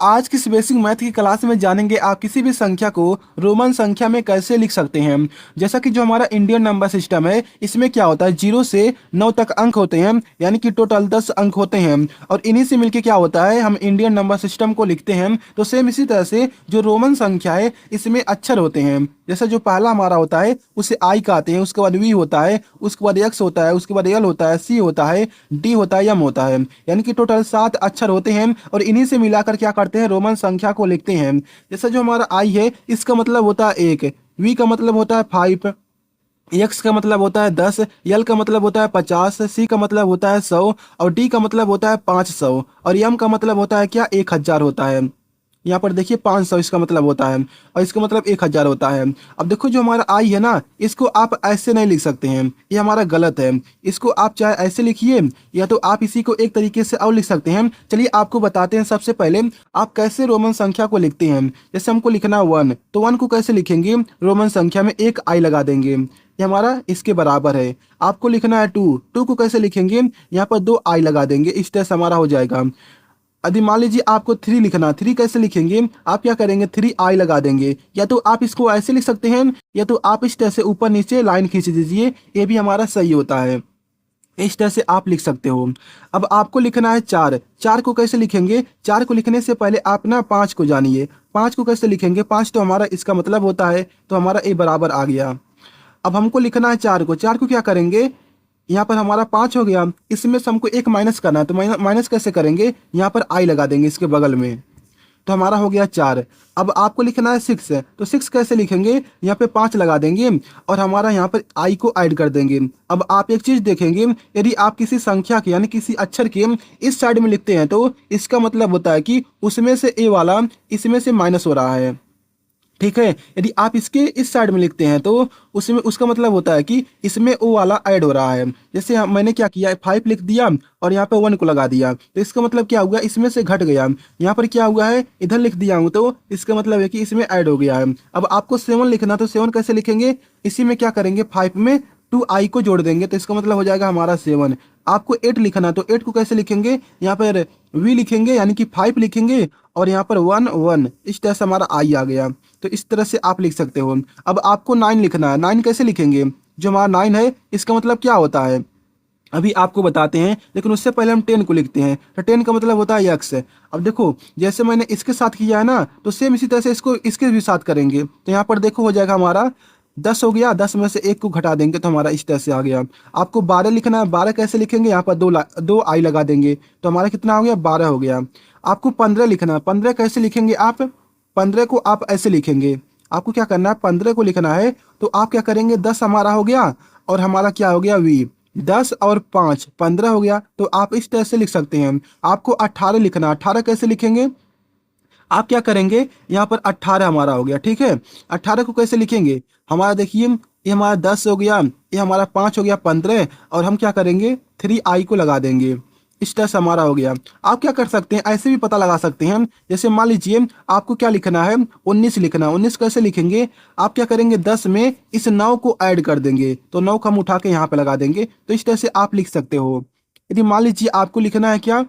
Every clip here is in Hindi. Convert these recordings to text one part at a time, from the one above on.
आज की इस बेसिक मैथ की क्लास में जानेंगे आप किसी भी संख्या को रोमन संख्या में कैसे लिख सकते हैं। जैसा कि जो हमारा इंडियन नंबर सिस्टम है इसमें क्या होता है 0 से 9 तक अंक होते हैं, यानी कि टोटल 10 अंक होते हैं और इन्हीं से मिलके क्या होता है हम इंडियन नंबर सिस्टम को लिखते हैं। तो सेम इसी तरह से जो रोमन संख्या है इसमें अक्षर होते हैं। जैसे जो पहला हमारा होता है उसे आई कहते हैं, उसके बाद वी होता है, उसके बाद एक्स होता है, उसके बाद एल होता है, सी होता है, डी होता है, एम होता है, यानी कि टोटल 7 अक्षर होते हैं और इन्हीं से मिलाकर क्या करते हैं रोमन संख्या को लिखते हैं। जैसे जो हमारा आई है इसका मतलब होता है 1, वी का मतलब होता है 5, एक्स का मतलब होता है 10, एल का मतलब होता है 50, सी का मतलब होता है 100 और डी का मतलब होता है 500 और एम का मतलब होता है क्या 1000 होता है। यहाँ पर देखिए 500 इसका मतलब होता है और इसका मतलब 1000 होता है। अब देखो जो हमारा आई है ना इसको आप ऐसे नहीं लिख सकते हैं, ये हमारा गलत है। इसको आप चाहे ऐसे लिखिए या तो आप इसी को एक तरीके से और लिख सकते हैं। चलिए आपको बताते हैं सबसे पहले आप कैसे रोमन संख्या को लिखते हैं। जैसे हमको लिखना है 1, तो 1 को कैसे लिखेंगे, रोमन संख्या में एक आई लगा देंगे, ये हमारा इसके बराबर है। आपको लिखना है 2, 2 को कैसे लिखेंगे, यहाँ पर 2 आई लगा देंगे, इस तरह से हमारा हो जाएगा। यदि मान लीजिए आपको 3 लिखना, 3 कैसे लिखेंगे, आप क्या करेंगे 3 आई लगा देंगे, या तो आप इसको ऐसे लिख सकते हैं या तो आप इस तरह से ऊपर नीचे लाइन खींच दीजिए, ये भी हमारा सही होता है। इस तरह से आप लिख सकते हो। अब आपको लिखना है 4, 4 को कैसे लिखेंगे, 4 को लिखने से पहले आप ना 5 को जानिए। 5 को कैसे लिखेंगे, 5 तो हमारा इसका मतलब होता है, तो हमारा ए बराबर आ गया। अब हमको लिखना है 4 को, 4 को क्या करेंगे, यहाँ पर हमारा 5 हो गया, इसमें से हमको एक माइनस करना है, तो माइनस कैसे करेंगे, यहाँ पर आई लगा देंगे इसके बगल में, तो हमारा हो गया 4। अब आपको लिखना है 6, तो 6 कैसे लिखेंगे, यहाँ पे 5 लगा देंगे और हमारा यहाँ पर आई को ऐड कर देंगे। अब आप एक चीज देखेंगे, यदि आप किसी संख्या के यानी किसी अक्षर के इस साइड में लिखते हैं तो इसका मतलब होता है कि उसमें से ए वाला इसमें से माइनस हो रहा है, ठीक है। यदि आप इसके इस साइड में लिखते हैं तो उसमें उसका मतलब होता है कि इसमें ओ वाला ऐड हो रहा है। जैसे मैंने क्या किया 5 लिख दिया और यहाँ पे 1 को लगा दिया, तो इसका मतलब क्या हुआ, इसमें से घट गया। यहाँ पर क्या हुआ है, इधर लिख दिया हूँ तो इसका मतलब है कि इसमें ऐड हो गया है। अब आपको 7 लिखना, तो 7 कैसे लिखेंगे, इसी में क्या करेंगे 5 में 2 आई को जोड़ देंगे, तो इसका मतलब हो जाएगा हमारा 7। आपको 8 लिखना, तो 8 को कैसे लिखेंगे, यहाँ पर वी लिखेंगे यानी कि 5 लिखेंगे और यहाँ पर 1 1, इस तरह से हमारा आई आ गया। तो इस तरह से आप लिख सकते हो। अब आपको 9 लिखना है, 9 कैसे लिखेंगे, जो हमारा 9 है इसका मतलब क्या होता है अभी आपको बताते हैं, लेकिन उससे पहले हम 10 को लिखते हैं। तो 10 का मतलब होता है एक्स। अब देखो जैसे मैंने इसके साथ किया है ना, तो सेम इसी तरह से इसको इसके भी साथ करेंगे, तो यहाँ पर देखो हो जाएगा हमारा 10 हो गया, 10 में से 1 को घटा देंगे तो हमारा इस तरह से आ गया। आपको 12 लिखना है, 12 कैसे लिखेंगे, यहाँ पर दो आई लगा देंगे, तो हमारा कितना हो गया 12 हो गया। आपको 15 लिखना है, 15 कैसे लिखेंगे आप, 15 को आप ऐसे लिखेंगे। आपको क्या करना है 15 को लिखना है, तो आप क्या करेंगे 10 हमारा हो गया और हमारा क्या हो गया वी, 10 और 5 15 हो गया, तो आप इस तरह से लिख सकते हैं। आपको 18 लिखना, 18 कैसे लिखेंगे, आप क्या करेंगे यहाँ पर 18 हमारा हो गया, ठीक है। 18 को कैसे लिखेंगे, हमारा देखिए ये हमारा 10 हो गया, ये हमारा 5 हो गया 15 और हम क्या करेंगे 3 आई को लगा देंगे, इस तरह से हमारा हो गया। आप क्या कर सकते हैं ऐसे भी पता लगा सकते हैं। जैसे मान लीजिए आपको क्या लिखना है 19 लिखना, 19 कैसे लिखेंगे, आप क्या करेंगे 10 में इस 9 को ऐड कर देंगे, तो 9 को हम उठा के यहाँ पे लगा देंगे, तो इस तरह से आप लिख सकते हो। यदि मान लीजिए आपको लिखना है क्या,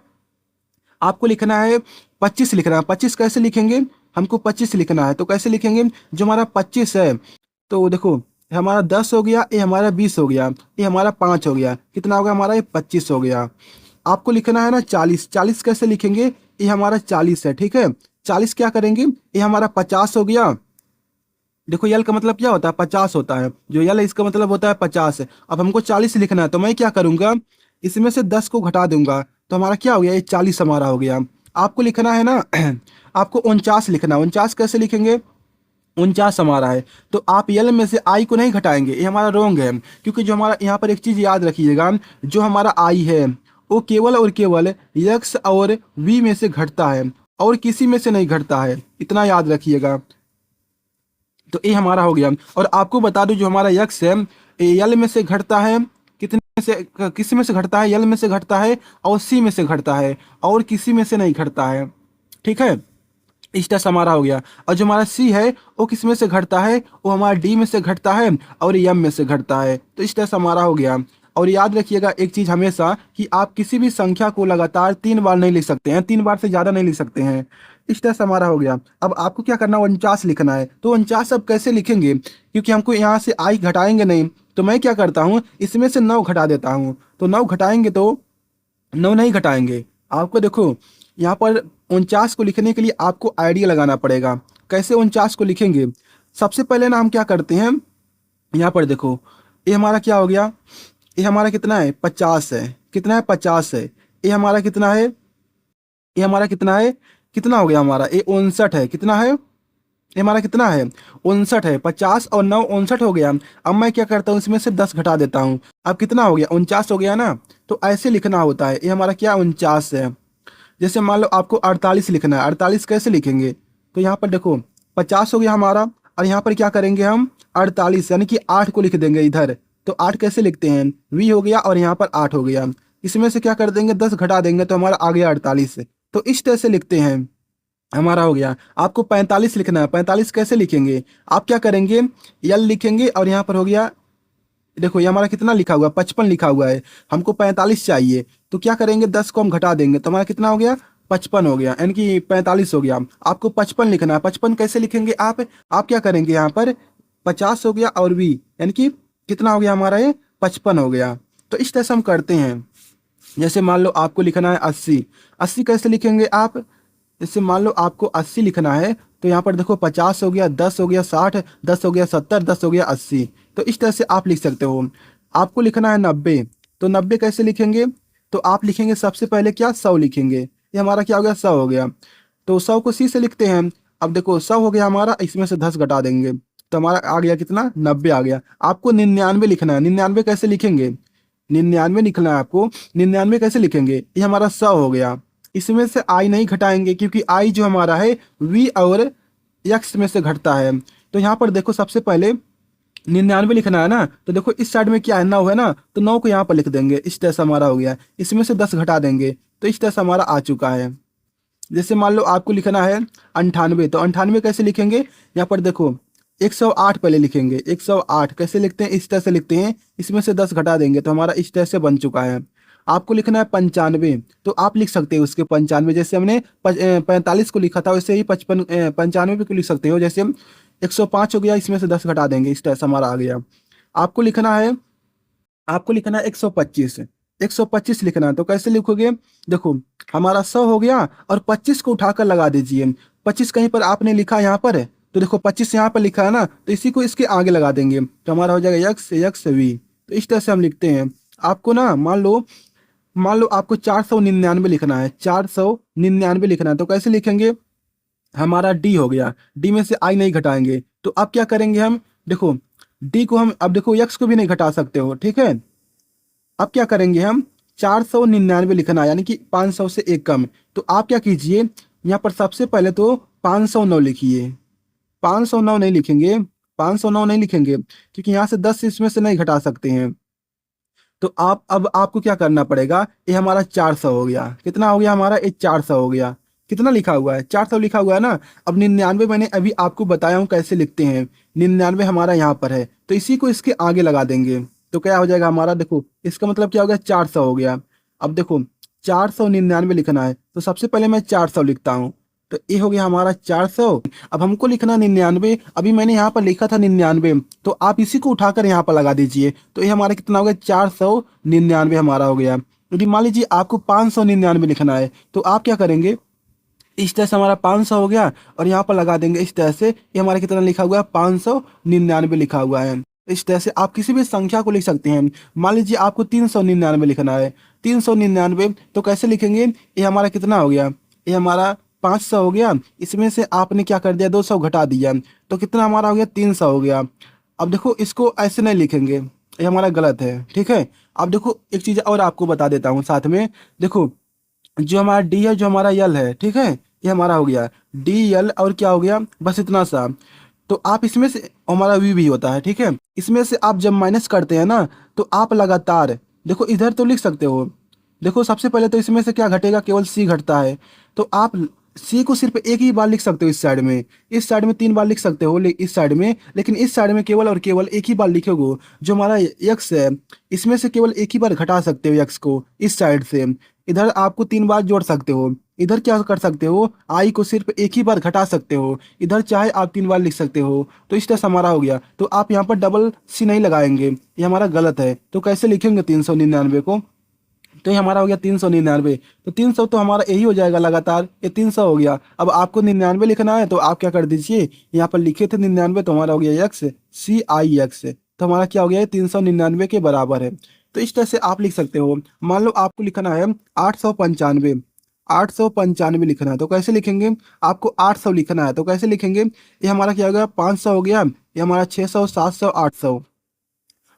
आपको लिखना है 25 लिखना है, 25 कैसे लिखेंगे, हमको 25 लिखना है, तो कैसे लिखेंगे, जो हमारा 25 है, तो देखो हमारा 10 हो गया, ये हमारा 20 हो गया, ये हमारा 5 हो गया, कितना हो गया हमारा ये 25 हो गया। आपको लिखना है ना 40, 40 कैसे लिखेंगे, ये हमारा 40 है, ठीक है। 40 क्या करेंगे, ये हमारा 50 हो गया। देखो यल का मतलब क्या होता है 50 होता है, जो यल है इसका मतलब होता है 50 है। अब हमको 40 लिखना है, तो मैं क्या करूंगा इसमें से 10 को घटा दूंगा, तो हमारा क्या हो गया ये 40 हमारा हो गया। आपको लिखना है ना आपको 49 लिखना, 49 कैसे लिखेंगे, 49 हमारा है, तो आप यल में से आई को नहीं घटाएंगे, ये हमारा रोंग है। क्योंकि जो हमारा यहाँ पर एक चीज याद रखिएगा, जो हमारा आई है वो केवल और केवल यक्स और वी में से घटता है और किसी में से नहीं घटता है, इतना याद रखिएगा। तो ये हमारा हो गया। और आपको बता दूं जो हमारा यक्स है यल में से घटता है, कितने में से, किसी में से घटता है, यल में से घटता है और सी में से घटता है और किसी में से नहीं घटता है, ठीक है। इस तरह से हमारा हो गया। और जो हमारा सी है वो किस में से घटता है, वो हमारा डी में से घटता है और एम में से घटता है, तो इस तरह से हमारा हो गया। और याद रखिएगा एक चीज़ हमेशा कि आप किसी भी संख्या को लगातार 3 बार नहीं लिख सकते हैं, 3 बार से ज़्यादा नहीं लिख सकते हैं। इस तरह से हमारा हो गया। अब आपको क्या करना है, 49 लिखना है। तो 49 अब कैसे लिखेंगे, क्योंकि हमको यहाँ से आई घटाएंगे नहीं, तो मैं क्या करता हूँ, इसमें से 9 घटा देता हूँ। तो 9 घटाएंगे तो 9 नहीं घटाएंगे। आपको देखो यहाँ पर 49 को लिखने के लिए आपको आइडिया लगाना पड़ेगा। कैसे 49 को लिखेंगे, सबसे पहले ना हम क्या करते हैं, यहाँ पर देखो ये हमारा क्या हो गया, ये हमारा कितना है 50 है, कितना है 50 है। ये हमारा कितना है, ये हमारा कितना है, कितना हो गया हमारा, ये 59 है, कितना है, ये हमारा कितना है 59 है। 50 और 9 59 हो गया। अब मैं क्या करता हूँ, इसमें से 10 घटा देता हूँ। अब कितना हो गया 49 हो गया ना। तो ऐसे लिखना होता है। ये हमारा क्या 49 है। जैसे मान लो आपको 48 लिखना है, 48 कैसे लिखेंगे, तो यहाँ पर देखो 50 हो गया हमारा, और यहाँ पर क्या करेंगे हम 48 यानी कि 8 को लिख देंगे इधर। तो 8 कैसे लिखते हैं, वी हो गया और यहाँ पर 8 हो गया। इसमें से क्या कर देंगे 10 घटा देंगे तो हमारा आ गया 48। तो इस तरह से लिखते हैं, हमारा हो गया। आपको 45 लिखना है, 45 कैसे लिखेंगे, आप क्या करेंगे यल लिखेंगे और यहाँ पर हो गया, देखो ये हमारा कितना लिखा हुआ है 55 लिखा हुआ है, हमको 45 चाहिए। तो क्या करेंगे 10 को हम घटा देंगे तो हमारा कितना हो गया 55 हो गया, यानी कि 45 हो गया। आपको 55 लिखना है। 55 कैसे लिखेंगे आप क्या करेंगे यहाँ पर 50 हो गया और वी, यानी कि कितना हो गया हमारा ये 55 हो गया। तो इस तरह से हम करते हैं। जैसे मान लो आपको लिखना है 80, 80 कैसे लिखेंगे आप, जैसे मान लो आपको 80 लिखना है तो यहाँ पर देखो 50 हो गया, 10 हो गया 60, 10 हो गया 70, 10 हो गया 80। तो इस तरह से आप लिख सकते हो। आपको लिखना है 90, तो 90 कैसे लिखेंगे, तो आप लिखेंगे सबसे पहले क्या 100 लिखेंगे। ये हमारा क्या हो गया 100 हो गया। तो 100 को सी से लिखते हैं। अब देखो 100 हो गया हमारा, इसमें से 10 घटा देंगे तो हमारा आ गया कितना 90 आ गया। आपको 99 लिखना है। 99 कैसे लिखेंगे, 99 लिखना है आपको। 99 कैसे लिखेंगे, ये हमारा 100 हो गया। इसमें से आई नहीं घटाएंगे क्योंकि आई जो हमारा है वी और यक्स में से घटता है। तो यहाँ पर देखो सबसे पहले 99 लिखना है ना, तो देखो इस साइड में क्या है 9 है ना, तो 9 को यहाँ पर लिख देंगे। इस तरह से हमारा हो गया। इसमें से 10 घटा देंगे तो इस तरह से हमारा आ चुका है। जैसे मान लो आपको लिखना है 98, तो 98 कैसे लिखेंगे, यहाँ पर देखो 108 पहले लिखेंगे। 108 कैसे लिखते हैं, इस तरह से लिखते हैं। इसमें से 10 घटा देंगे तो हमारा इस तरह से बन चुका है। आपको लिखना है 95, तो आप लिख सकते हो उसके 95, जैसे हमने 45 को लिखा था वैसे ही 95 को लिख सकते हो। जैसे 105 हो गया, इसमें से 10 घटा देंगे, इस तरह से हमारा आ गया। आपको लिखना है, आपको लिखना है 125, 125 लिखना है। तो कैसे लिखोगे, देखो हमारा 100 हो गया और 25 को उठाकर लगा दीजिए। 25 कहीं पर आपने लिखा यहाँ पर है, तो देखो 25 यहाँ पर लिखा है ना, तो इसी को इसके आगे लगा देंगे तो हमारा हो जाएगा यक्स यक्स वी। तो इस तरह से हम लिखते हैं। आपको ना मान लो आपको 499 लिखना है, 499 लिखना है। तो कैसे लिखेंगे, हमारा डी हो गया, डी में से आई नहीं घटाएंगे तो अब क्या करेंगे हम, देखो डी को हम, अब देखो यक्स को भी नहीं घटा सकते हो, ठीक है। अब क्या करेंगे हम 499 लिखना है, यानी कि 500 से एक कम। तो आप क्या कीजिए, यहाँ पर सबसे पहले तो 509 लिखिए। 509 नहीं लिखेंगे, 509 नहीं लिखेंगे क्योंकि यहाँ से 10 इसमें से नहीं घटा सकते हैं। तो आप अब आपको क्या करना पड़ेगा, ये हमारा 400 हो गया। कितना हो गया हमारा, ये 400 हो गया। कितना लिखा हुआ है 400 लिखा हुआ है ना। अब 99 मैंने अभी आपको बताया हूँ कैसे लिखते हैं। 99 हमारा यहाँ पर है तो इसी को इसके आगे लगा देंगे तो क्या हो जाएगा हमारा, देखो इसका मतलब क्या हो गया 400 हो गया। अब देखो 499 लिखना है तो सबसे पहले मैं 400 लिखता हूँ, तो ये हो गया हमारा 400। अब हमको लिखना 99, अभी मैंने यहाँ पर लिखा था 99, तो आप इसी को उठाकर यहाँ पर लगा दीजिए तो ये हमारा कितना हो गया 499 हमारा हो गया। यदि मान लीजिए आपको 599 लिखना है तो आप क्या करेंगे, इस तरह से हमारा 500 हो गया और यहाँ पर लगा देंगे इस तरह से। ये हमारा कितना लिखा हुआ है 599 लिखा हुआ है। इस तरह से आप किसी भी संख्या को लिख सकते हैं। मान लीजिए आपको 399 लिखना है, 399 तो कैसे लिखेंगे, ये हमारा कितना हो गया, ये हमारा 500 हो गया। इसमें से आपने क्या कर दिया 200 घटा दिया तो कितना हमारा हो गया 300 हो गया। अब देखो इसको ऐसे नहीं लिखेंगे, ये हमारा गलत है, ठीक है। अब देखो एक चीज़ और आपको बता देता हूँ साथ में। देखो जो हमारा डी है, जो हमारा यल है, ठीक है, ये हमारा हो गया डी यल और क्या हो गया बस इतना सा। तो आप इसमें से हमारा वी भी होता है, ठीक है। इसमें से आप जब माइनस करते हैं ना तो आप लगातार देखो इधर तो लिख सकते हो। देखो सबसे पहले तो इसमें से क्या घटेगा, केवल सी घटता है। तो आप सी को सिर्फ एक ही बार लिख सकते हो इस साइड में 3 बार लिख सकते हो इस साइड में, लेकिन इस साइड में केवल और केवल एक ही बार लिखोगे। जो हमारा यक्स है इसमें से केवल एक ही बार घटा सकते हो यक्स को इस साइड से। इधर आपको 3 बार जोड़ सकते हो। इधर क्या कर सकते हो, आई को सिर्फ एक ही बार घटा सकते हो। इधर चाहे आप 3 बार लिख सकते हो। तो इस तरह से हमारा हो गया। तो आप यहाँ पर डबल सी नहीं लगाएंगे, ये हमारा गलत है। तो कैसे लिखेंगे 399 को, तो ये हमारा हो गया 399। तो 300 तो हमारा यही हो जाएगा लगातार, ये 300 हो गया। अब आपको 99 लिखना है तो आप क्या कर दीजिए, यहाँ पर लिखे थे 99, तो हमारा हो गया एक्स सी आई एक्स। तो हमारा क्या हो गया, 399 के बराबर है। तो इस तरह से आप लिख सकते हो। मान लो आपको लिखना है 895, 895 लिखना है तो कैसे लिखेंगे, आपको 800 लिखना है तो कैसे लिखेंगे, ये हमारा क्या हो गया 500 हो गया, ये हमारा 600 700 800,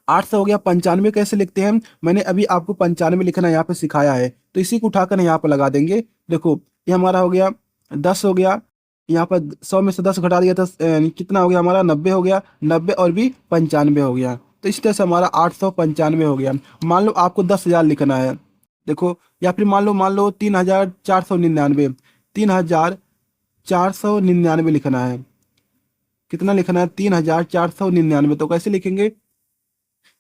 800 हो गया। 95 कैसे लिखते हैं, मैंने अभी आपको 95 लिखना यहाँ पे सिखाया है, तो इसी को उठाकर यहाँ पर लगा देंगे। देखो ये हमारा हो गया 10 हो गया, यहाँ पर 100 में से 10 घटा दिया तो कितना हो गया हमारा 90 हो गया, 90 और भी 95 हो गया। तो इस तरह से हमारा 895 हो गया। मान लो आपको 10,000 लिखना है, देखो, या फिर मान लो 3,499, 3,499 लिखना है। कितना लिखना है, 3,499। तो कैसे लिखेंगे,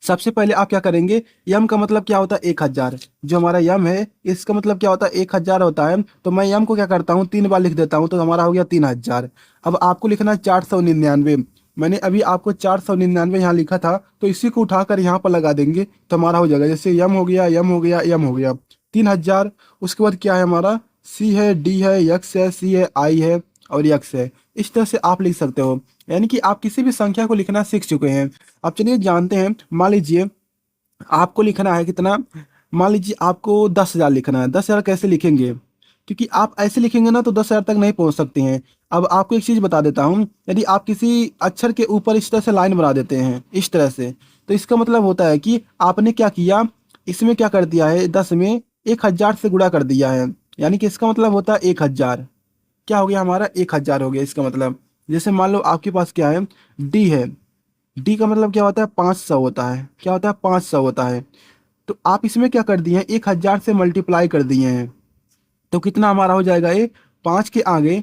सबसे पहले आप क्या करेंगे, यम का मतलब क्या होता है 1,000, जो हमारा यम है इसका मतलब क्या होता है 1,000 होता है। तो मैं यम को क्या करता हूँ 3 बार लिख देता हूँ, तो हमारा हो गया 3,000। अब आपको लिखना है 499, मैंने अभी आपको 499 यहाँ लिखा था, तो इसी को उठाकर यहाँ पर लगा देंगे तो हमारा हो जाएगा। जैसे यम हो गया, यम हो गया, यम हो गया 3,000। उसके बाद क्या है हमारा, सी है, डी है, यक्स है, सी है, आई है और यक्स है। इस तरह से आप लिख सकते हो, यानी कि आप किसी भी संख्या को लिखना सीख चुके हैं। अब चलिए जानते हैं, मान लीजिए आपको लिखना है कितना, मान लीजिए आपको 10,000 लिखना है। 10,000 कैसे लिखेंगे, क्योंकि आप ऐसे लिखेंगे ना तो 10,000 तक नहीं पहुंच सकते हैं। अब आपको एक चीज़ बता देता हूँ, यदि आप किसी अक्षर के ऊपर इस तरह से लाइन बना देते हैं इस तरह से, तो इसका मतलब होता है कि आपने क्या किया, इसमें क्या कर दिया है, 10 में 1,000 से गुणा कर दिया है, यानी कि इसका मतलब होता है 1,000। क्या हो गया हमारा 1,000 हो गया इसका मतलब। जैसे मान लो आपके पास क्या है, डी है, डी का मतलब क्या होता है 500 होता है, क्या होता है 500 होता है। तो आप इसमें क्या कर दिए हैं, 1,000 से मल्टीप्लाई कर दिए हैं, तो कितना हमारा हो जाएगा, ये 5 के आगे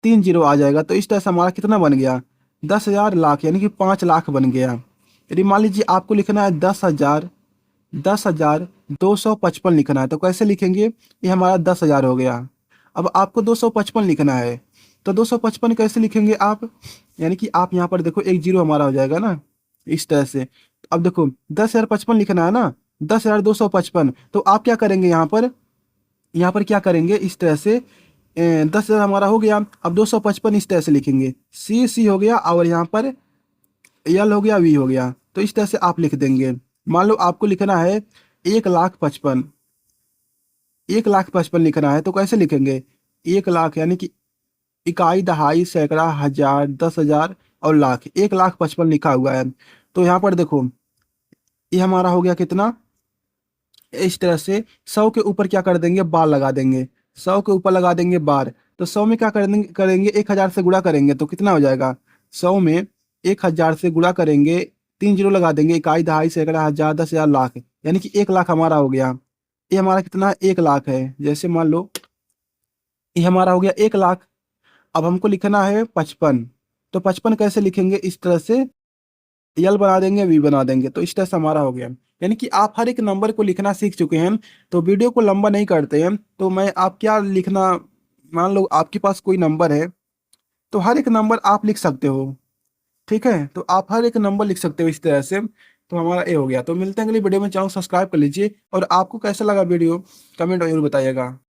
3 जीरो आ जाएगा। तो इस तरह से हमारा कितना बन गया, 10,000 लाख, यानी कि 5 लाख बन गया। यदि मान लीजिए आपको लिखना है 10,255 लिखना है, तो कैसे लिखेंगे, ये हमारा 10,000 हो गया। अब आपको 255 लिखना है, तो 255 कैसे लिखेंगे आप, यानी कि आप यहाँ पर देखो एक जीरो हमारा हो जाएगा ना इस तरह से। अब देखो 10,055 लिखना है ना, 10,255, तो आप क्या करेंगे यहाँ पर क्या करेंगे इस तरह से, 10,000 हमारा हो गया। अब 255 इस तरह से लिखेंगे, सी सी हो गया और यहाँ पर यल हो गया, वी हो गया। तो इस तरह से आप लिख देंगे। मान लो आपको लिखना है 1,55,000, 1,55,000 लिखना है, तो कैसे लिखेंगे, 1,00,000 यानी कि इकाई, दहाई, सैकड़ा, हजार, 10,000 और लाख, 1,55,000 लिखा हुआ है। तो यहाँ पर देखो ये हमारा हो गया कितना, इस तरह से 100 के ऊपर क्या कर देंगे, बार लगा देंगे, 100 के ऊपर लगा देंगे बार। तो 100 में क्या करेंगे 1,000 से गुणा करेंगे, तो कितना हो जाएगा, 100 में 1,000 से गुणा करेंगे, 3 जीरो लगा देंगे, इकाई, दहाई, सैकड़ा, हजार, 10,000, लाख, यानी कि 1,00,000 हमारा हो गया। ये हमारा कितना 1,00,000 है। जैसे मान लो ये हमारा हो गया 1,00,000। अब हमको लिखना है 55, तो 55 कैसे लिखेंगे, इस तरह से यल बना देंगे, वी बना देंगे, तो इस तरह से हमारा हो गया। यानी कि आप हर एक नंबर को लिखना सीख चुके हैं। तो वीडियो को लंबा नहीं करते हैं, तो मैं आप क्या लिखना, मान लो आपके पास कोई नंबर है, तो हर एक नंबर आप लिख सकते हो, ठीक है, तो आप हर एक नंबर लिख सकते हो इस तरह से। तो हमारा ए हो गया। तो मिलते हैं अगली वीडियो में, चैनल सब्सक्राइब कर लीजिए, और आपको कैसा लगा वीडियो कमेंट जरूर बताइएगा।